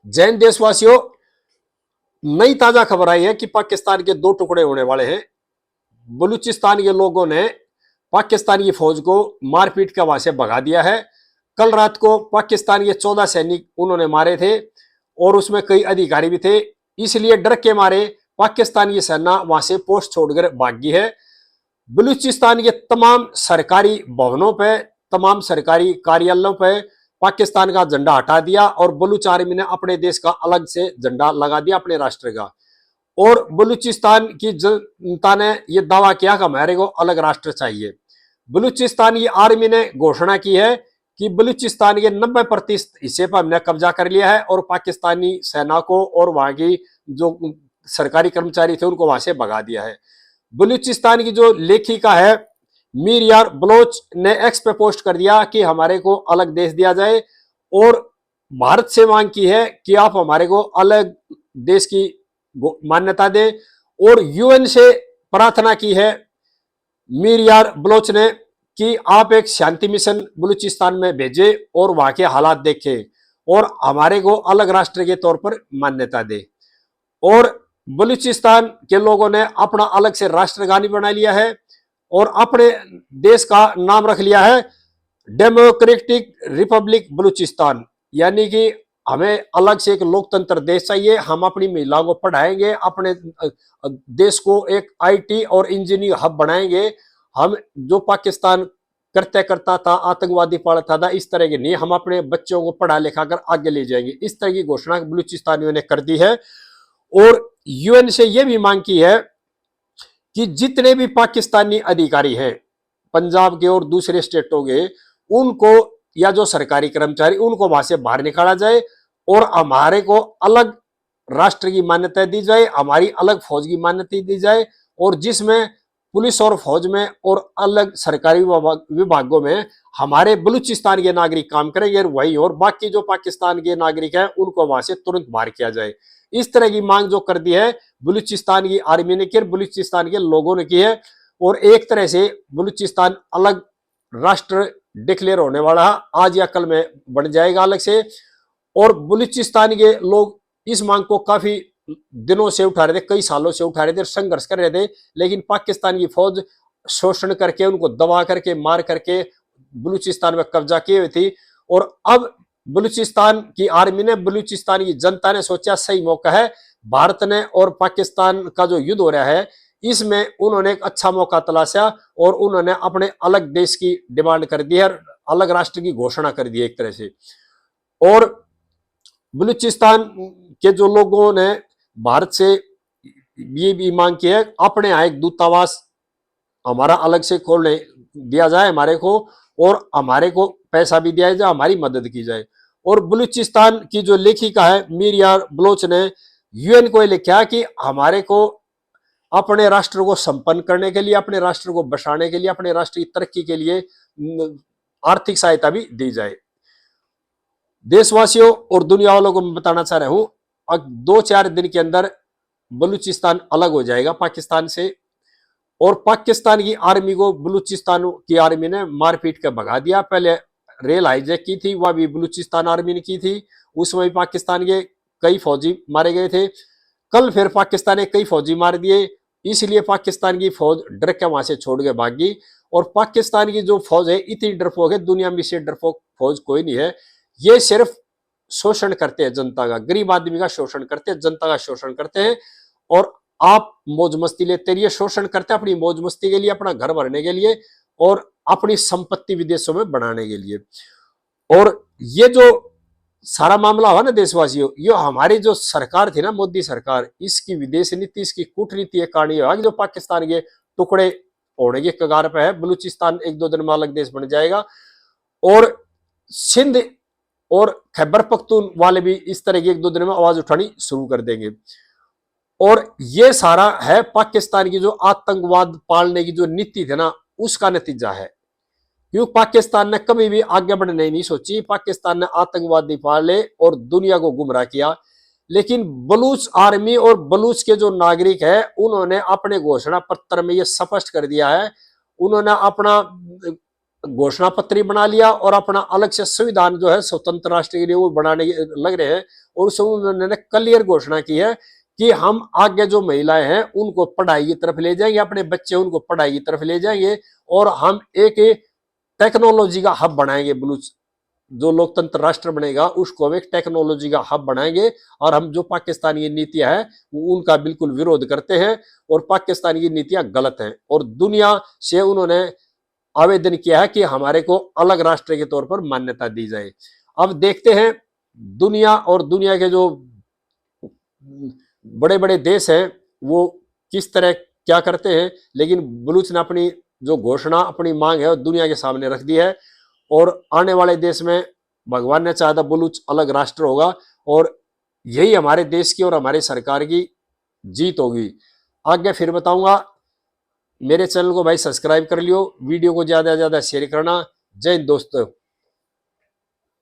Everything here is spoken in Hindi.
जैन देशवासियों, नई ताजा खबर आई है कि पाकिस्तान के दो टुकड़े होने वाले हैं। बलूचिस्तान के लोगों ने पाकिस्तान की फौज को मारपीट के वहां से भगा दिया है। कल रात को पाकिस्तान के 14 सैनिक उन्होंने मारे थे और उसमें कई अधिकारी भी थे। इसलिए डर के मारे पाकिस्तान की सेना वहां से पोस्ट छोड़कर भाग गई है। बलूचिस्तान के तमाम सरकारी भवनों पर, तमाम सरकारी कार्यालयों पर पाकिस्तान का झंडा हटा दिया और बलूच आर्मी ने अपने देश का अलग से झंडा लगा दिया, अपने राष्ट्र का। और बलूचिस्तान की जनता ने यह दावा किया कि हमारे को अलग राष्ट्र चाहिए। बलूचिस्तान की आर्मी ने घोषणा की है कि बलूचिस्तान के 90% हिस्से पर हमने कब्जा कर लिया है और पाकिस्तानी सेना को और वहां की जो सरकारी कर्मचारी थे उनको वहां से भगा दिया है। बलूचिस्तान की जो लेखिका है मीर यार बलोच ने एक्स पे पोस्ट कर दिया कि हमारे को अलग देश दिया जाए और भारत से मांग की है कि आप हमारे को अलग देश की मान्यता दें। और यूएन से प्रार्थना की है मीर यार बलोच ने कि आप एक शांति मिशन बलूचिस्तान में भेजें और वहां के हालात देखें और हमारे को अलग राष्ट्र के तौर पर मान्यता दे। और बलूचिस्तान के लोगों ने अपना अलग से राष्ट्रगान बना लिया है और अपने देश का नाम रख लिया है डेमोक्रेटिक रिपब्लिक बलूचिस्तान। यानी कि हमें अलग से एक लोकतंत्र देश चाहिए। हम अपनी महिलाओं को पढ़ाएंगे, अपने देश को एक आईटी और इंजीनियरिंग हब बनाएंगे। हम जो पाकिस्तान करता था, आतंकवादी पड़ता था, इस तरह के नहीं, हम अपने बच्चों को पढ़ा लिखा कर आगे ले जाएंगे। इस तरह की घोषणा बलूचिस्तानियों ने कर दी है। और यूएन से यह भी मांग की है कि जितने भी पाकिस्तानी अधिकारी हैं पंजाब के और दूसरे स्टेटों के, उनको या जो सरकारी कर्मचारी, उनको वहां से बाहर निकाला जाए और हमारे को अलग राष्ट्र की मान्यता दी जाए, हमारी अलग फौज की मान्यता दी जाए और जिसमें पुलिस और फौज में और अलग सरकारी विभागों में हमारे बलूचिस्तान के नागरिक काम करेंगे वही, और बाकी जो पाकिस्तान के नागरिक हैं उनको वहां से तुरंत बाहर किया जाए। इस तरह की मांग जो कर दी है बलूचिस्तान की आर्मी ने की, बलूचिस्तान के लोगों ने की है। और एक तरह से बलूचिस्तान अलग राष्ट्र डिक्लेयर होने वाला है, आज या कल में बन जाएगा अलग से। और बलूचिस्तान के लोग इस मांग को काफी दिनों से उठा रहे थे, कई सालों से उठा रहे थे, संघर्ष कर रहे थे, लेकिन पाकिस्तान की फौज शोषण करके, उनको दबा करके, मार करके बलूचिस्तान में कब्जा किए हुई थी। और अब बलूचिस्तान की आर्मी ने, बलूचिस्तान की जनता ने सोचा सही मौका है, भारत ने और पाकिस्तान का जो युद्ध हो रहा है इसमें उन्होंने एक अच्छा मौका तलाशा और उन्होंने अपने अलग देश की डिमांड कर दी है, अलग राष्ट्र की घोषणा कर दी है एक तरह से। और बलूचिस्तान के जो लोगों ने भारत से ये भी मांग की है अपने यहाँ एक दूतावास हमारा अलग से खोलने दिया जाए हमारे को, और हमारे को पैसा भी दिया जाए, हमारी मदद की जाए। और बलूचिस्तान की जो लेखिका है मीर यार बलोच ने यूएन को लिखा कि हमारे को अपने राष्ट्र को संपन्न करने के लिए, अपने राष्ट्र को बसाने के लिए, अपने राष्ट्र की तरक्की के लिए आर्थिक सहायता भी दी जाए। देशवासियों और दुनिया वालों को मैं बताना चाह रहा हूं, अब 2-4 दिन के अंदर बलूचिस्तान अलग हो जाएगा पाकिस्तान से। और पाकिस्तान की आर्मी को बलूचिस्तान की आर्मी ने मारपीट कर भगा दिया। पहले रेल हाईजैक की थी, वह भी बलूचिस्तान आर्मी ने की थी, उसमें भी पाकिस्तान के कई फौजी मारे गए थे। कल फिर पाकिस्तान ने कई फौजी मार दिए, इसलिए पाकिस्तान की फौज डर के वहां से छोड़ के भागी। और पाकिस्तान की जो फौज है इतनी डरपोक है, दुनिया में से डरपोक फौज कोई नहीं है। ये सिर्फ शोषण करते हैं जनता का, गरीब आदमी का शोषण करते हैं, जनता का शोषण करते हैं। और आप मौज मस्ती लेते रहिए, शोषण करते हैं अपनी मौज मस्ती के लिए, अपना घर भरने के लिए और अपनी संपत्ति विदेशों में बढ़ाने के लिए। और ये जो सारा मामला हुआ ना देशवासियों, ये हमारी जो सरकार थी ना, मोदी सरकार, इसकी विदेश नीति, इसकी कूटनीति के कारण हुआ कि जो पाकिस्तान के टुकड़े होने के कगार पे है। बलूचिस्तान 1-2 दिन में अलग देश बन जाएगा और सिंध और खैबर पख्तून वाले भी इस तरह की 1-2 दिन में आवाज उठानी शुरू कर देंगे। और ये सारा है पाकिस्तान की जो आतंकवाद पालने की जो नीति थी ना, उसका नतीजा है। क्योंकि पाकिस्तान ने कभी भी आगे बढ़ने नहीं सोची, पाकिस्तान ने आतंकवादी पाले और दुनिया को गुमराह किया। लेकिन बलूच आर्मी और बलूच के जो नागरिक है उन्होंने अपने घोषणा पत्र में यह स्पष्ट कर दिया है, उन्होंने अपना घोषणा पत्र बना लिया और अपना अलग से संविधान जो है स्वतंत्र राष्ट्र के लिए वो बनाने लग रहे हैं। और उसमें उन्होंने क्लियर घोषणा की है कि हम आगे जो महिलाएं हैं उनको पढ़ाई की तरफ ले जाएंगे, अपने बच्चे उनको पढ़ाई की तरफ ले जाएंगे, और हम एक टेक्नोलॉजी का हब बनाएंगे। बलूच जो लोकतंत्र राष्ट्र बनेगा उसको हम एक टेक्नोलॉजी का हब बनाएंगे। और हम जो पाकिस्तान की नीतियां हैं वो उनका बिल्कुल विरोध करते हैं, और पाकिस्तान की नीतियां गलत हैं। और दुनिया से उन्होंने आवेदन किया है कि हमारे को अलग राष्ट्र के तौर पर मान्यता दी जाए। अब देखते हैं दुनिया और दुनिया के जो बड़े बड़े देश हैं वो किस तरह क्या करते हैं। लेकिन बलूच ने अपनी जो घोषणा, अपनी मांग है वो दुनिया के सामने रख दी है। और आने वाले देश में भगवान ने चाहा था बलूच अलग राष्ट्र होगा, और यही हमारे देश की और हमारी सरकार की जीत होगी। आगे फिर बताऊंगा। मेरे चैनल को भाई सब्सक्राइब कर लियो, वीडियो को ज्यादा से ज्यादा शेयर करना। जय हिंद दोस्तों।